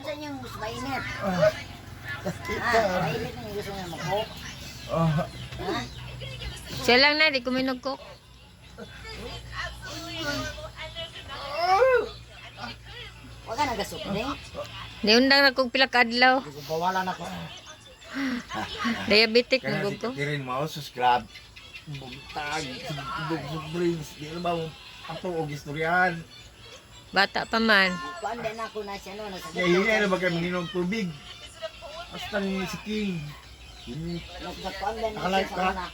sa inyong gusto mainit? Kita. Mainit na yung gusto niya mag-coke. Ha? Siya lang na, di ko minugkok. Huwag ka nagasok rin. Di undang na kong pila kadlaw. Bawalan ako. Diabetic Kaya na si ko. Catherine mo sa club. Bugtag, bug drinks. Di na ba mo ato og istoryahan. Bata pa man. Kuan din ako na siya no. Kaya hindi na ba kayo manginom tubig. Hasta ni si King. Nagkakuan din ako Nakalive sa ka? una.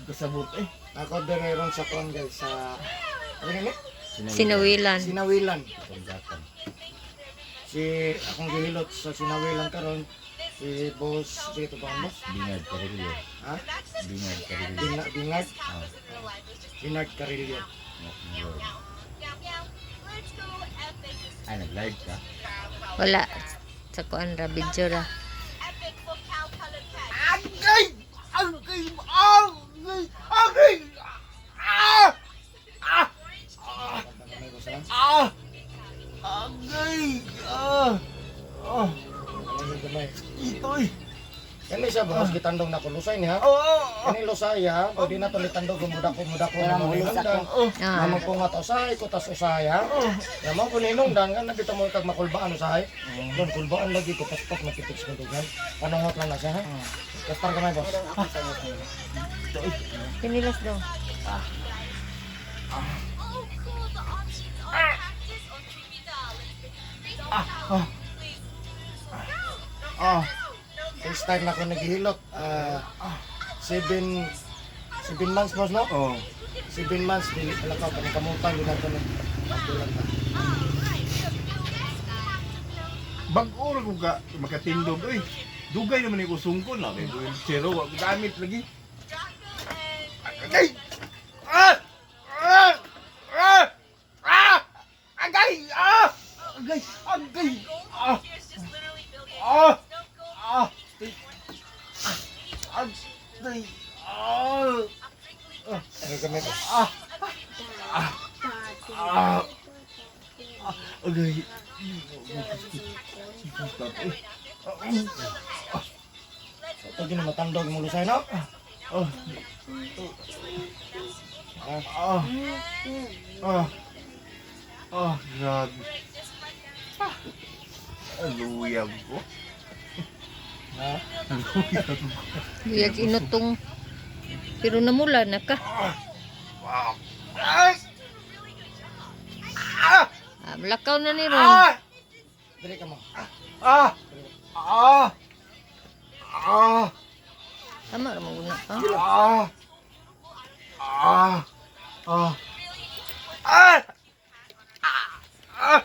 Kasabot eh. Ako din ron sa kon guys sa ano ni? Sinawilan. Sinawilan. Si akong gihilot sa Sinawilan karon si boss dito ba ang boss? Bingad Carillo. Ha? Bingad Carillo. Bingard. Bingard Carillo. Ay, nag-live ka? Wala. Sa kuan ra, video ra. Agay! Agay! Agay! Agay! Ah! Ah! Ah! Agay! Ah! Ah! Itoy! Kani siya ba? Mas gitandong na ko lusay niya. Kani lusay ha. Pwede na to litandong gumudak ko Wala na mo mo ulit sa hinungdan. Ah. Namang pungat usahay ko tas usahay ha. Namang kung hinungdan nga nabita mo kag makulbaan usahay. Doon kulbaan lagi ko pas mapitik sa dugan. Panungot lang na siya ha. Kastar kamay boss. Pinilas daw. Ah. First time na ako naghihilot. 7 months boss no? Oo. 7 months dili pala ka panikamutan din nato ni. Tulan na. Bag-o ra ko ka makatindog oy. Dugay naman ko sungkon na kay zero wa ko gamit lagi. Agay! Ah! Ah! Ah! Ah! Agay! Ah! Agay! Agay! Ah! Ah! Ah! Agay! Ah! Ano kami boss? Ah! Ah! Agay! Ito din matandog mo lusay no? Ah! Ah! Ah! Ah! Grabe! Aluyag ko. Ha? Biyag inutong. Pero namula na ka. Wow! Ay! Ah! Ah, malakaw na ni Ron. Ah! Dili ka mo. Ah! Ah! Ah! Tama ra mo guna ka. Ah! Ah! Ah! Ah! Ah!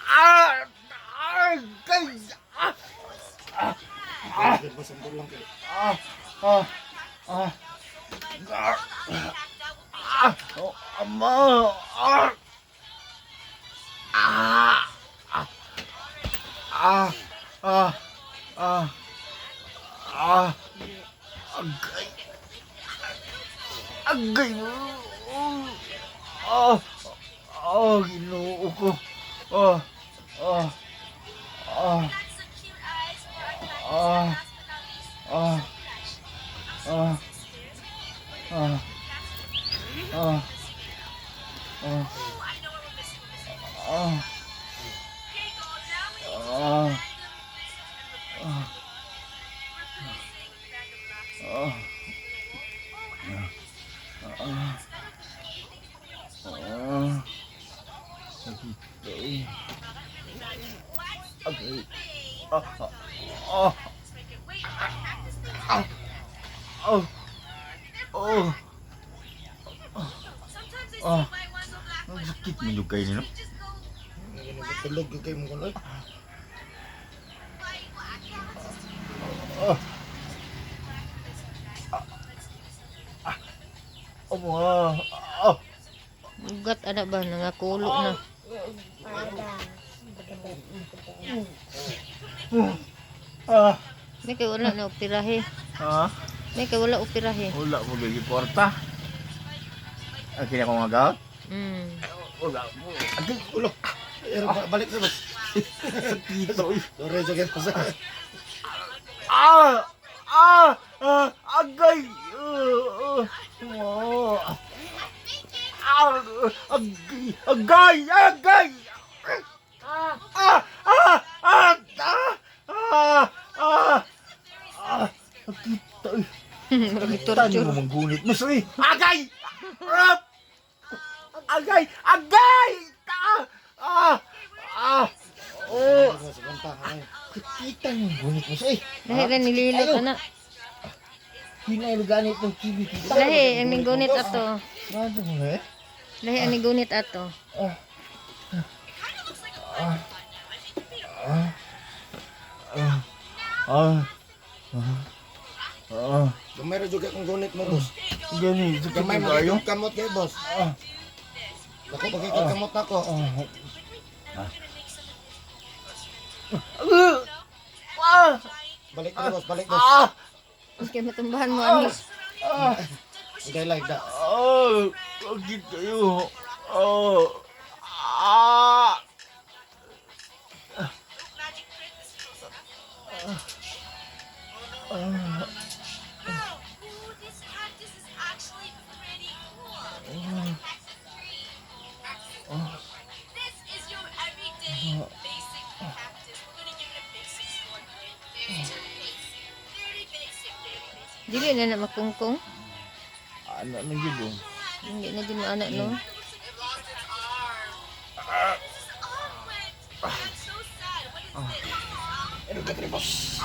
Ah! Ah! Guys! Ah! Dili boss ang lang kay. Ah! Ah! Ah! Ah! Ah! Oh, ama! Ah! Ah! Ah! Ah! Ah! Ah! Agay! Agay! Ah! Ah! Ginoo ko! Ah! Ah! Ah! Ah! Ah! Ah! Ah! Ah! Ah! Ah! Ah! Ah! Agay. Agay. Ah! Ah! Ah! Oh! Oh! Ah! Ang sakit mo yung kayo nila. Tulog kay mo kuno. Ah! Ah! Ah! Ugat ana ba nangakulo na. Ah! May kay wala na operahe. Ah! May kay wala operahe. Wala mo lagi porta. Akin ako nga gaot. Mm. Wala mo. Agay ulo. Balik sa boss. Sakit oy. Sorry, sakit pa sa. Agay. Agay. Sakit oy. Tani mo manggunit mo soy. Agay. Agay. Oh. Kita yung gunit mo soy. Lahi rin nililot ana. Hinay ganit ng kibi kita. Lahi ang gunit ato. Ano mo eh? Lahi ang gunit ato. Gamay ra juga kung gunit mo, boss. Gani, sakit Gamay mo kayo. ikot kamot kay boss. Ako pagikot kamot nako. Balik na boss, balik boss. Okay, matumbahan mo ani. Hindi like that. Sakit kayo. This cactus is actually pretty cool. This is your everyday basic cactus. We're gonna give it a basic score. Very basic. Dili na na makungkong. Anak nang gid. Hindi na din mo anak no. I'm so sad. What is this? Ano ka dre, boss?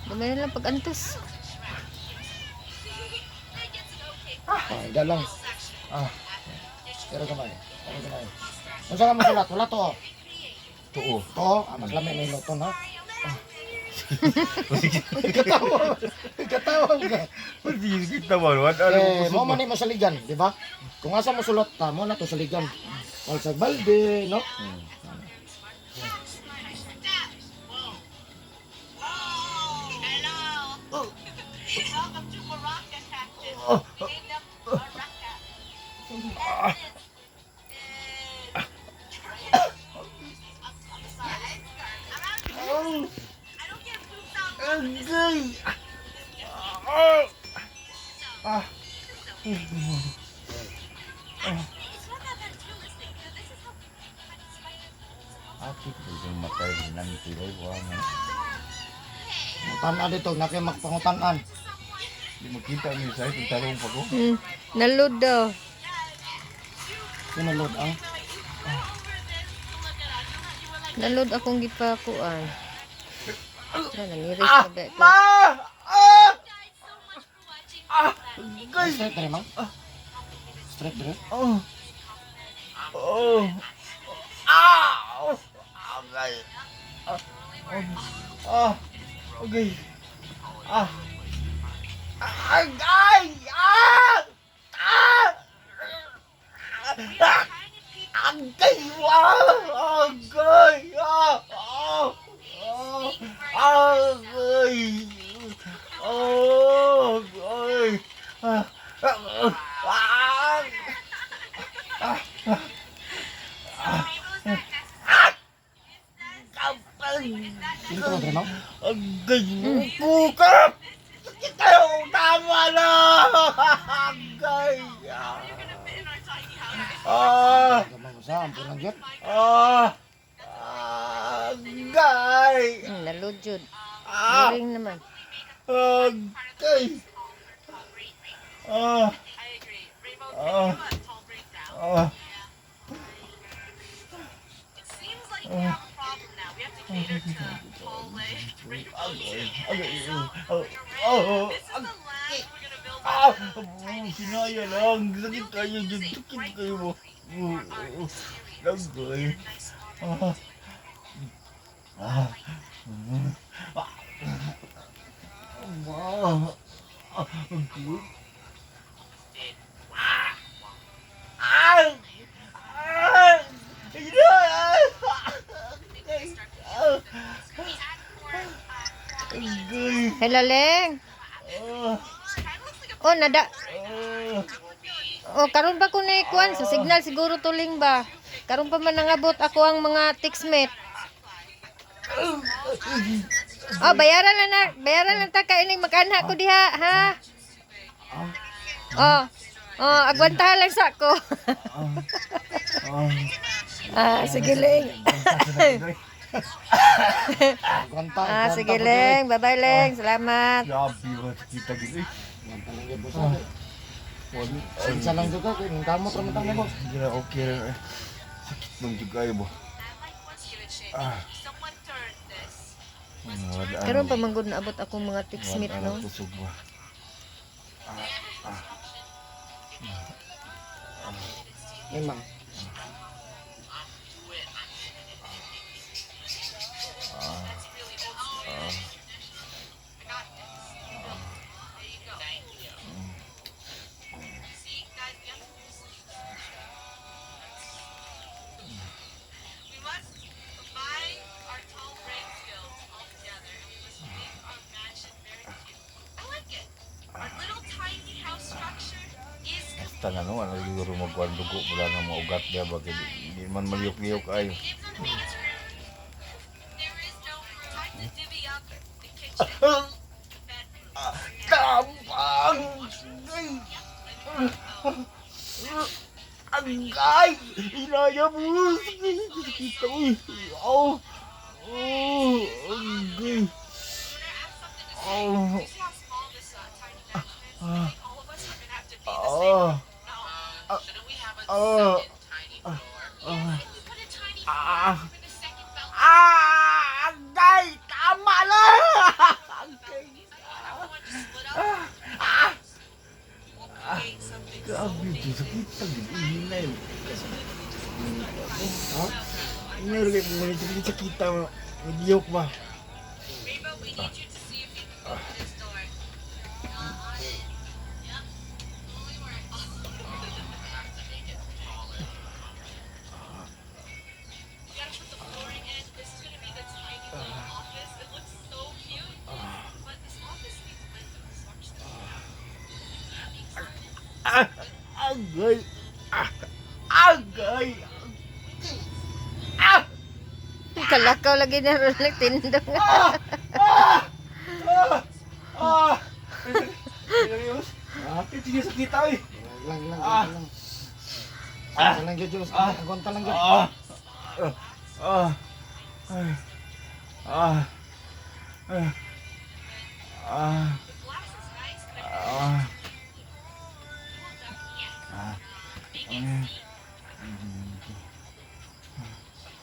Gamay na lang pag-antos. That gets an okay. Dalang. Pero gamay. Pero gamay. Unsa ka mo sulat? Wala to. Tuo. To, mas lami na iloton ha. Katawa. Katawa ka. Pati kita ba? Ano Mo man ni mo saligan, di ba? Kung asa mo sulot ta, mo na to saligan. Wal sa balde, no? Welcome to Baraka Cactus. Named after Baraka. I don't get pooped out. Agay. It's not that bad. Realistic. This is how spiders. Akit yung matay ng pilay ko ano. Tan dito na kay makpangutan-an. Di makita ni sa itong talong pa ko. Nalud daw. Sinulod ang Nalud akong gipakuan. Na naniris na ba ito. straight dre, mang. Straight dre. Agay. Okay. Agay. Agay. Sino to dre, mang? Agay mo bukap! Sakit kayo! Tama na! Agay! Gamay mo sa ampun lang gyud. Agay! Nalud jud. Ah! Ring naman. Agay! I agree. Rainbow tall breakdown. It seems like we have a problem now. We have to cater to tall legs. Rainbow. Agay! This is the land we're gonna build. Sinaya lang! Sakit kayo dyan! Sakit kayo mo! Agay! Hello, Leng. Oh, nada. Oh, karon ba ko na ikuan sa signal siguro tuling ba? Karon pa man nangabot ako ang mga textmate. Oh, bayaran lang ta kay ining magkanha ko diha, ha? Agwantahan lang sa ko. Sige Leng. Sige Leng, bye-bye Leng. Salamat. Grabe ba kita gitu. Sinsa lang juga kay ning kamot ra man tang boss. Gila okay lang. Sakit man juga ya, Bo. Someone turned this. Karon pa man gud naabot ako mga textmate no. Kusog ba. Memang. See, guys, we have to we must combine our tall brain skills all together and we must make our mansion very cute. I like it. Our little tiny house structure is Basta nga no, ano siguro magkuhan dugo mula ng mga ugat niya ba hindi man maliyok-liyok ayo. it's a miniature. There is no room. Time to divvy up the kitchen, the bedroom. Tampang! Agay! Inaya mo! Kita ko eh! Oh! Oh! Agay! Oh! See how small this tiny mansion is? All of us are gonna have to be the same. Oh! No, shouldn't we have a Oh! second tiny floor? Yeah, we put a tiny Ah! floor with a second balcony. Ah! Agay! Tama na! Agay! Everyone just split up. We'll create something so Grabe ito, sakit ang hinay. Ha? Meron kayo pumunit sa kita mo. Nagyok ba? Rainbow, we need you to see if you can open this door. Yep. Only work. We gotta put the flooring in. This is gonna be the tiny little office. It looks so cute. But this office needs windows. Watch this. Agay! Agay! Kalakaw lagi na ron tindong. Serius? Ito siya sa kita eh. Lang. Lang jud Diyos. Agonta lang jud. The glass is nice, but I think Ah. make it see.